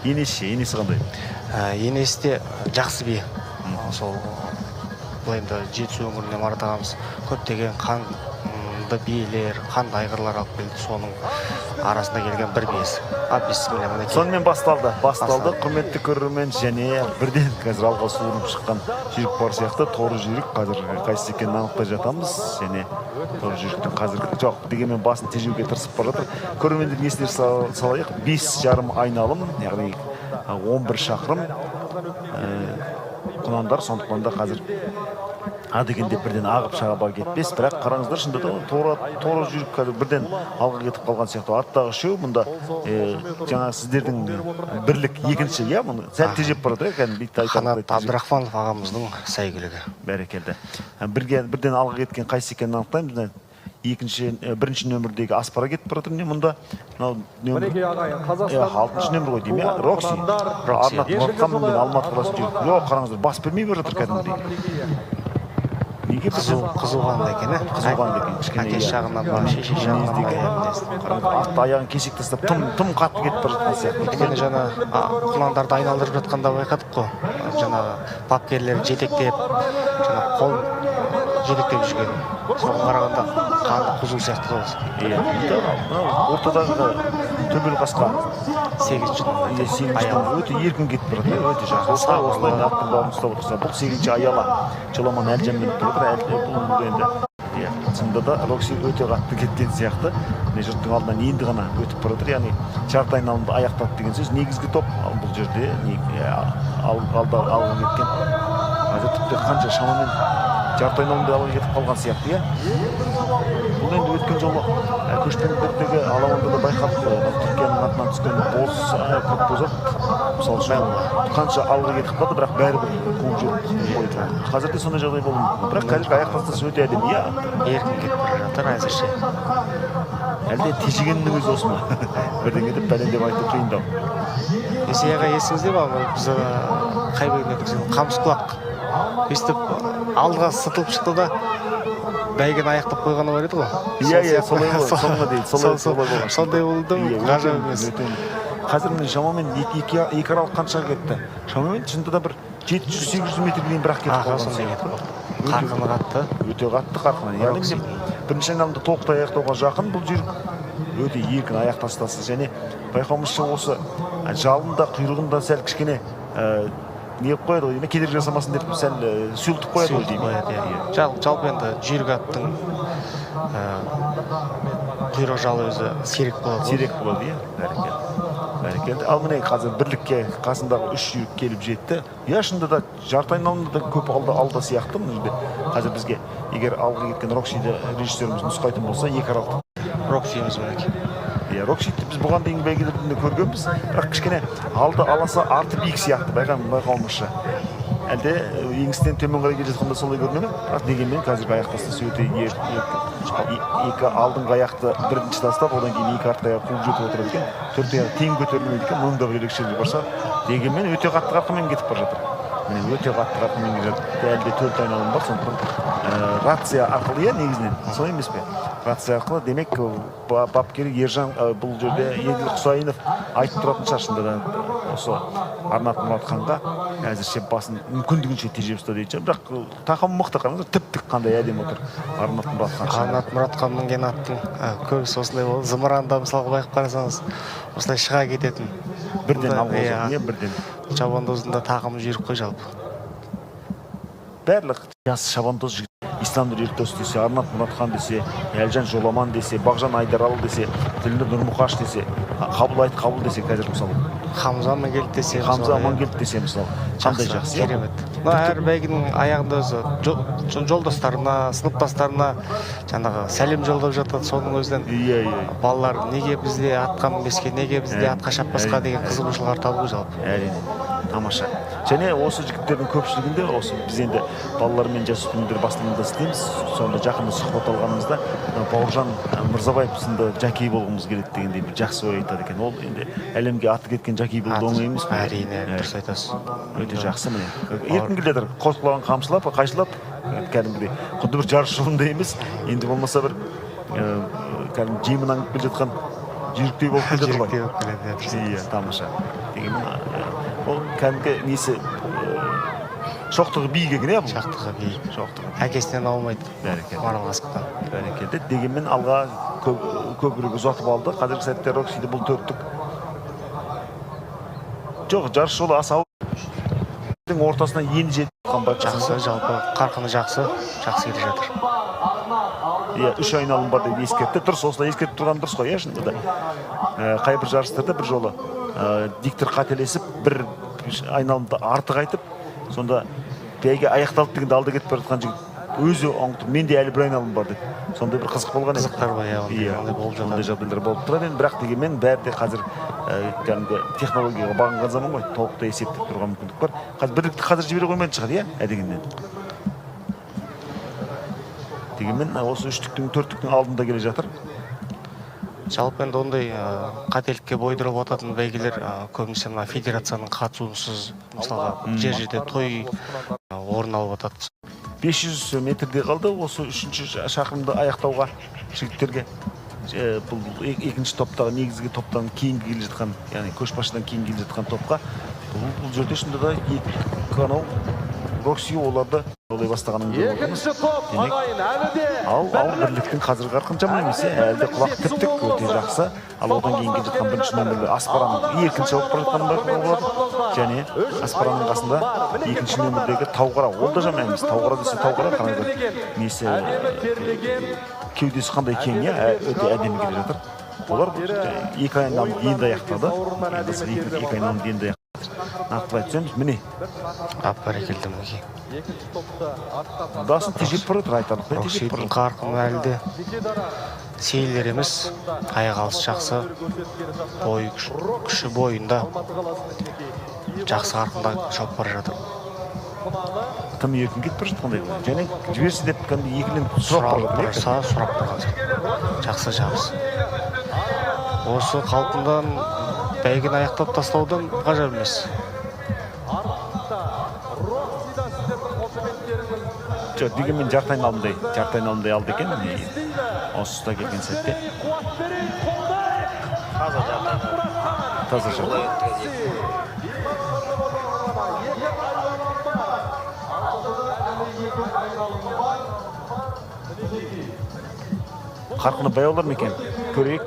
Енесі қандай? Енесі де жақсы би. Сол бұл енді Жетісу өңіріне Марат ағамыз көптеген қанды билер, қанды айғырлар алып келді. Соның арасында келген бір биесі. Сонымен басталды. Құрметті көрермен, және бірден қазір алға суырып шыққан жүйрік бар сияқты. Торы жүйрік қазір қайсысы екенін анықтай жатамыз. Және торы жүйріктің қазіргі жоқ дегенмен басын тежеуге тырысып бара жатыр. Көрермендерге есіне салайық. 5,5 айналым, яғни 11 шақырым құнандар, сондықтан да қазір дегенде бірден ағып шағаба кетпес. Бірақ қараңыздар, шында да торы жүйрік қазір бірден алға кетіп қалған сияқты. Аттағы үшеу мұнда жаңа сіздердің бірлік екінші, мұны сәл тежеп барады. Қанат Абдрахманов ағамыздың сәйгілігі. Бәрекелді. Бірден алға кеткен қайсы екенін анықтаймыз. Бірінші нөмірдегі Аспара кетіп баратыр. Мұнда 6-шы нөмір ғой дейм, Рокси. Арнат Мұратханмен Алматы қаласы жүріп. Жоқ, қараңыздар, бас бермей бара жатыр кәдімгідей. Қызуғанда екен, әке шағынан ба, шеше шағынан ба. Атты аяғын кесек тастап, тым қатты кетіп бара жатқан сияқты. Өйткені жаңа құнандарды айналдырып жатқанда байқадық қой. Жаңағы бапкерлер жетектеп, қол жетектеп жүрген. Соған қарағанда қанды құзу сияқты қылыз. Ортадағы төбел қасқа 8-ші өте еркін кетіп барады. Өте жақсы. Осылай аттың бауын ұстап отырса, бұл 8-ші аяла. Жоламан Әлжанмен тұрып, бұл енді. Шынында да Рокси өте қатты кеткен сияқты. Жұрттың алдынан енді ғана өтіп барады. Яғни жарты айналымды аяқтады деген сөз. Негізгі топ бұл жерде алға кеткен. Қазір тіпті қанша шамамен жарты айналымды алға кетіп қалған сияқты. Бұл енді өткен жолы көшпенділердегі аламанда да байқап, Түркияның атынан түскен боз көп бозат. Мысалы үшін қанша алға кетіп қалды, бірақ бәрібір қуып жүріп. Қазірде сондай жағдай болуы мүмкін. Бірақ қазіргі аяқ тастасы өте әдемі. Еркін кетіп бара жатыр әзірше. Әлде тежегеннің өзі осы ма? Бірден кетіп бәлендеп айту қиындау. Есеяға есіңізде ба? Біз қайбегін өтіксен Қамысқұлақ өстіп алдыға сытылып шықты да бәйген аяқтап қойғаны бар еді ғой. Солай ғой, соңға дейді. Сондай болды, ғажап емес. Қазір мен шамамен екі аралық қаншаға кетті. Шамамен шынында да бір 700-800 метр дейін бірақ кетіп қалған. Қарқыны қатты. Өте қатты қарқыны. Яғни бірінші айналымда толықтай аяқтауға жақын, бұл жүйрік өте еркін аяқ тастасы. Және байқауымызша осы жалында, құйрығында сәл кішкене не қойды ғой, кедергі жасамасын деп сәл сүлтіп қояды ғой деймін. Жалпы енді жүйрік аттың құйрық жалы өзі сирек болады. Бәрекелді. Ал міне қазір бірлікке қасындағы 3 жүйрік келіп жетті. Шында да жарты айналымда да көп алда сияқты. Қазір бізге егер алға кеткен Роксиді режиссеріміз нұсқайтын болса, екі аралық. Роксиіміз мінеке. Роксиді біз бұған дейін бәйгелерінде көргенбіз, бірақ кішкене алды аласа арты биік сияқты байқауымызша. Әлде еңістен төмен қарай келе жатқанда солай көрінеді ме? Бірақ дегенмен қазіргі аяқ тастасы өте екі алдыңғы аяқты бірінші тастап, одан кейін екі артқы аяқ қуып жетіп отырады екен. Төрт аяқ тең көтерілмейді екен, мұның да бір ерекшелігі барса, дегенмен өте қатты қарқынмен кетіп бара жатыр. Өте қатты қарқынмен кетіп жатыр. Әлде 4 айналым бар, сондықтан рация арқылы негізінен, солай емес пе? Рация арқылы, демек бапкері Ержан бұл жерде Еділ Құсайынов айтып тұратын шашында да осы Арнат Мұратханға әзірше басын мүмкіндігінше тежеп ұста дейді. Бірақ тақым мықты, қараңыздар, тіп-тік қандай әдемі отыр Арнат Мұратхан. Арнат Мұратхан мінген аттың көбісі осылай болды. Зымыранда мысалға байқап қарасаңыз, осылай шыға кететін. Бірден алғызы, бірден. Шабандозында тақым жүйрік қой жалпы. Бәрлік жасы шабандоз жігіт. Исламды Рертос десе, Арнат Мұратхан десе, Әлжан Жоламан десе, Бағжан Айдаралы десе, Тілінді Нұрмұқаш десе, Қабыл Айт Қабыл десе, қазір мысалы. Хамза Амангелді десе. Хамза Амангелді десе, мысалы. Қандай жақсы. Керемет. Әр бәйгінің аяғында өзі жолдастарына, сыныптастарына жаңағы сәлем жолдап жатады. Соның өзінен балалар неге бізде атқа мінбеске, неге бізде атқа шаппасқа деген қызығушылық артады жалпы. Әрине. Тамаша. Және осы жігіттердің көпшілігінде осы біз енді балалармен жасөспірімдер басылымында істейміз. Сонда жақында сұхбат алғанымызда Бауыржан Мырзабаев сынды жакей болғымыз келеді дегендей бір жақсы ой айтады екен. Ол енді әлемге аты кеткен жакей болу оңай емес пе? Әрине, дұрыс айтасыз. Өте жақсы міне. Еркін келе жатыр. Қосқылаған қамшылап, қайшылап, кәдімгідей құдды бір жарыс жолында емес. Енді болмаса бір кәдімгі жемін аңып келе жатқан Жүйріктей болып келе жатыр ғой. Жүйріктей болып келеді, Иә, тамаша. Дегенмен ол кәдімгі несі шоқтығы биік екен, иә бұл? Шақтығы биік. Шоқтығы. Әкесінен аумайды. Бәрекелді. Марал асықтан. Бәрекелді. Дегенмен алға көбірек ұзатып алды. Қазіргі сәтте Роксиді бұл төрттік. Жоқ, жарыс жолы аса ортасына енді жетіп қалған. Жақсы, жалпы қарқыны жақсы келе жатыр. Иә, 3 айналым бар деп ескертті. Дұрыс, осылай ескертіп тұрған дұрыс қой, иә, шынында да. Қай бір жарыстарда бір жолы диктор қателесіп, бір айналымды артық айтып, сонда бәйге аяқталды дегенде алда кетіп бара жатқан жігіт өзі оңтып, менде әлі бір айналым бар деп. Сондай бір қызық болған еді. Қызықтар бар, иә, ондай жағдайлар болып тұрады. Енді бірақ дегенмен бәрі де қазір кәдімгі технологияға бағынған заман ғой, толықтай есептеп тұрған мүмкіндік бар. Қазір бірлікті қазір жібере қоймайтын шығар, иә, әдегеннен. Дегенмен осы үштіктің, төрттіктің алдында келе жатыр. Жалпы енді ондай қателікке бойдырып отыратын бәйгелер көбінесе мына федерацияның қатысуынсыз, мысалға жерде той орын алып жатады. 500 метрде қалды осы үшінші шақырымды аяқтауға жігіттерге. Бұл екінші топтағы негізгі топтан кейінгі келе жатқан, яғни көшбасшыдан кейін келе жатқан топқа бұл жерде шында да екі Рокси оларды олай бастағанын екінші топ ағайын әлі де ал бірліктің қазір қарқын жаман емес, әлде құлақ тіптік өте жақсы. Ал одан кейін келе жатқан бірінші нөмірлі Аспараның екінші алып бара жатқанын болады. Және Аспараның қасында екінші нөмірдегі Тауқара, ол да жаман емес. Тауқара десе Тауқара, қараңыздар. Несі кеудесі қандай кең, өте әдемі келе жатыр. Олар екі айналымды енді аяқтады. Екі айналымды енді аяқтады. Нақтылай түсеміз, міне. Бәрекелді мінекей. Дасын тежеп бұрыт, айталық. Роксидің қарқыны әлі де сейілер емес, аяқ алыс жақсы, бойы күші бойында жақсы қарқында шауып бара жатыр. Тым еркін кетіп бара жатқандай. Және жіберсе деп екілен сұрап тұрған. Жақсы. Осы қалпындан бәйгені аяқтап тастаудан ғажап емес. Жоқ, дегенмен жарты айналымдай алды екен. Осы ұста келген сәтте. Таза жарты. Қарқыны баяулар ма екен? Көрейік.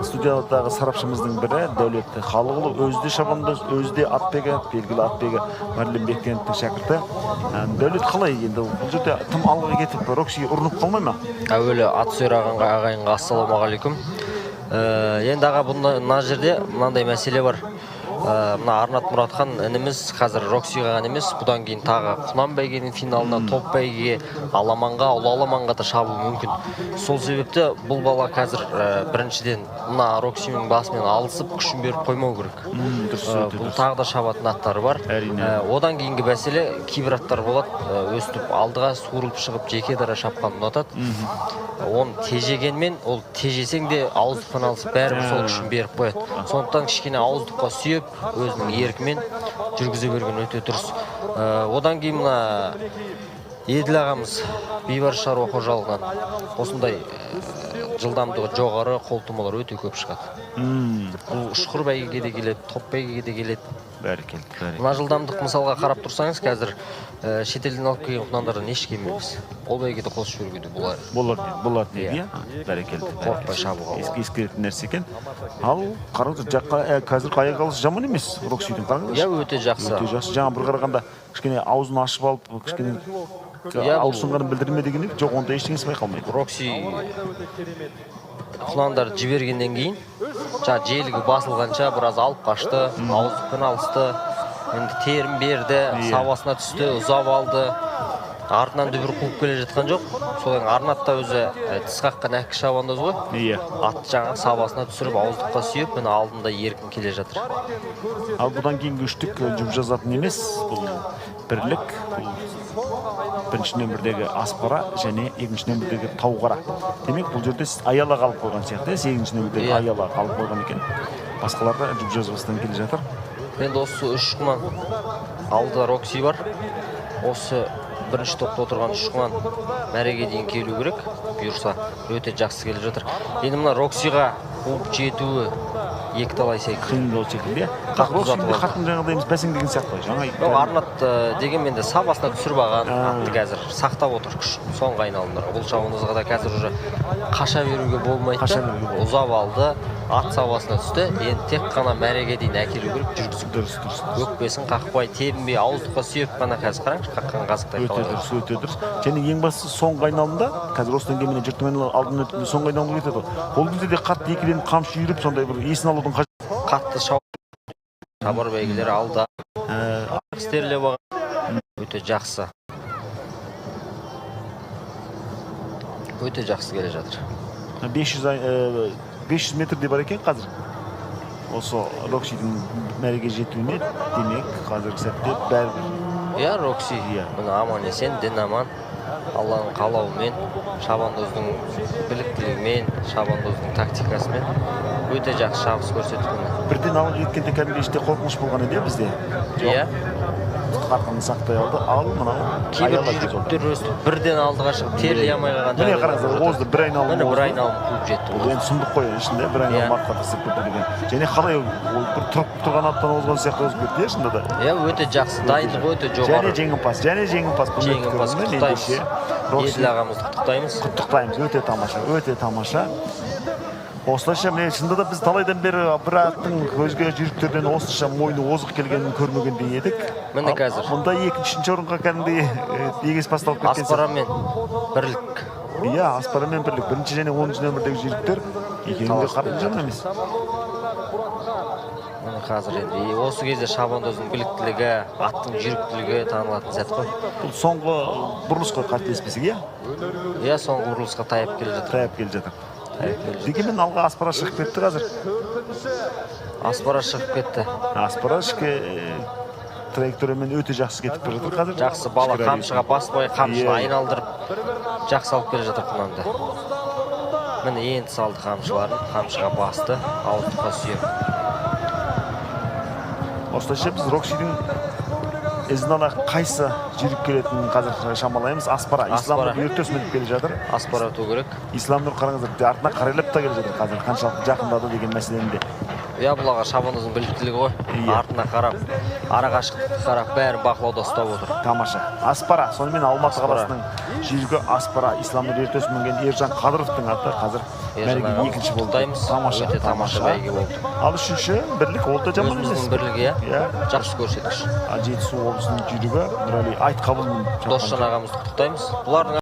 Студиядағы сарапшымыздың бірі Дәулет Халықұлы өзде шабандоз, өзде атбегі, белгілі атбегі Мәрлен Бектеновтің шәкірті. Дәулет қалай енді? Бұл жерде тым алға кетіп Роксиге ұрынып қалмай ма? Әуелі Атсүйер ағайынға ассалаумағалейкум. Енді аға мына жерде мынандай мәселе бар. Мына Арнат Мұратхан ініміз қазір Роксиға ғана емес, бұдан кейін тағы Құнан бәйгенің финалына, топ бәйгеге, аламанға, ұлы аламанға да шабуы мүмкін. Сол себепті бұл бала қазір біріншіден мына Роксимен басымен алысып күшін беріп қоймау керек. Бұл тағы да шабатын аттары бар. Одан кейінгі мәселе кейбір аттар болады, өстіп алдыға суырылып шығып жеке дара шапқан ұнатады. Оны тежегенмен, ол тежесең де ауыздықпен алысып бәрібір сол күшін беріп қояды. Сондықтан кішкене ауыздыққа сүйеп өзінің еркімен жүргізе берген өте дұрыс. Одан кейін мына Еділ ағамыз Бейбарыс шаруа қожалығынан осындай жылдамдығы жоғары қолтумалар өте көп шығады. Бұл ұшқыр бәйгеге де келеді, топ бәйгеге де келеді. Бәрекелді. Мына жылдамдық мысалға қарап тұрсаңыз, қазір шетелден алып келген құнандардан еш кем емес. Ол бәйгеде қосып жүруге болады дейді, иә? Бәрекелді. Қорықпай шабуға. Ескеретін нәрсе екен. Ал қараңыздар, жаққа қазір аяқ алысы жаман емес Роксидің, қараңыздар. Иә, өте жақсы. Өте жақсы. Жаңа бір қарағанда кішкене аузын ашып алып, кішкене ауырсынғанын білдірме деген жоқ, онда ештеңесі байқалмайды. Рокси құнандарды жібергеннен кейін желігі басылғанша біраз алып қашты, ауыздықпен алысты, енді терін берді, сабасына түсті, ұзап алды, артынан дүбір қуып келе жатқан жоқ. Содан Арнатта өзі тіс қаққан әккі шабандоз ғой. Атты жаңағы сабасына түсіріп, ауыздыққа сүйеп, міне алдында еркін келе жатыр. Ал бұдан кейінгі үштік жүп жазатын емес, бұл бірлік, бірінші нөмірдегі Аспара және екінші нөмірдегі Тауқара. Демек, бұл жерде аяла қалып қойған сияқты, сегізінші нөмірдегі аяла қалып қойған екен. Басқаларға жүп жазбастан келе жатыр. Енді осы үш құнан алды Рокси бар. Осы бірінші топта отырған үш құнан мәреге дейін келу керек. бұйырса өте жақсы келіп жатыр. Енді мына Роксиға қуып жетуі екі талай секілді. қиын жол секілді иә. Қатты ұзатып алды. Қатты жаңағыдай емес бәсеңдеген сияқты ғой. Жаңа Жоқ, Арнат дегенмен де сабасына түсіріп алған атты қазір сақтап отыр күшін соңғы айналымдарға. Бұл шабандозға да қазір уже қаша беруге болмайды. Ұзап алды, ат сабасына түсті. Енді тек қана мәреге дейін әкелу керек, жүргізіп дұрыс. өкпесін қақпай, тебінбей, ауыздыққа сүйеп қана қазір қараңызшы, қаққан қазықтай қалады. Өте дұрыс. Және ең бастысы соңғы айналымда, қазір осыдан кейін жұрттың алдын өткенде соңғы айналымға кетеді ғой. Ол кезде де қатты екіленіп қамшы үйіріп, сондай бір есін алудың қатты шабар бәйгелер алда. Істерлеп алған. Өте жақсы. Өте жақсы келе жатыр. 500 метрде бар екен қазір. Осы Роксидің мәреге жетуіне демек қазіргі сәтте бәрібір. Иә, Рокси. Мына аман есен, дін аман. Алланың қалауымен, шабандоздың біліктілігімен, шабандоздың тактикасымен өте жақсы шабыс көрсеткен. Бірден алып жеткенде кәдімгі іште қорқыныш болған еді бізде. Иә. Қарқынын сақтай алды. Ал мынау кейбір жүйріктер өстіп бірден алдыға шығып терлей алмай қалған. Міне қараңыздар, Озды бір айналым. Міне бір айналым қуып жетті. Бұл енді сұмдық қой ішінде бір айналым артқа тастап кетті деген. Және қалай бір тұрып тұрған аттан озған сияқты озып кетті шынында да. Иә, өте жақсы, дайындық өте жоғары. Және жеңімпаз. Құттықтаймыз. Еділ ағамызды құттықтаймыз. Құттықтаймыз, өте тамаша. Осылайша міне шынында да біз талайдан бері бір аттың өзге жүйріктерден осынша мойны озық келгенін көрмегендей едік. Міне қазір. Мұнда 2-3 орынға кәдімгідей егес басталып кеткен. Аспарамен бірлік. Иә, Аспарамен бірлік. Бірінші және 10-шы нөмірдегі жүйріктер екеуінде қарқын жаман емес. Міне қазір енді осы кезде шабандоздың біліктілігі, аттың жүйріктілігі танылатын сәт қой. Бұл соңғы бұрылыс қой қателеспесек, иә? Иә, соңғы бұрылысқа таяп келе жатыр. Дегенмен алға Аспара шығып кетті қазір. Аспара шығып кетті. Аспара ішкі траекториямен өте жақсы кетіп бара жатыр қазір. Жақсы бала қамшыға баспай, қамшыны айналдырып, жақсы алып келе жатыр құнанды. Міне енді салды қамшыларын, қамшыға басты, ауыздыққа сүйеп. Осылайша біз Роксидің ізін ала қайсы жүріп келетінін қазір шамалаймыз. Аспара, Исламнұр ертөс мініп келе жатыр. Аспара өту керек. Исламнұр қараңыздар, артына қарайлап та келе жатыр қазір. Қаншалықты жақындады деген мәселенде. Иә, бұлаға шабандоздың біліктілігі ғой. Артына қарап, ара қашықтыққа қарап, бәрін бақылауда ұстап отыр. Тамаша. Аспара, сонымен Алматы қаласының жүйрігі Аспара, Исламнұр ертөс мінген Ержан Қадыровтың аты қазір мәреге екінші болды. Тамаша. Өте тамаша бәйге болды. Ал үшінші бірлік ол да жаман емес. Өзіміздің бірлігі, иә. Жақсы көрсеткіш. Жетісу облысының жүйрігі Нұрәли Айтқабылдың Досжан ағамызды құттықтаймыз. Бұлардың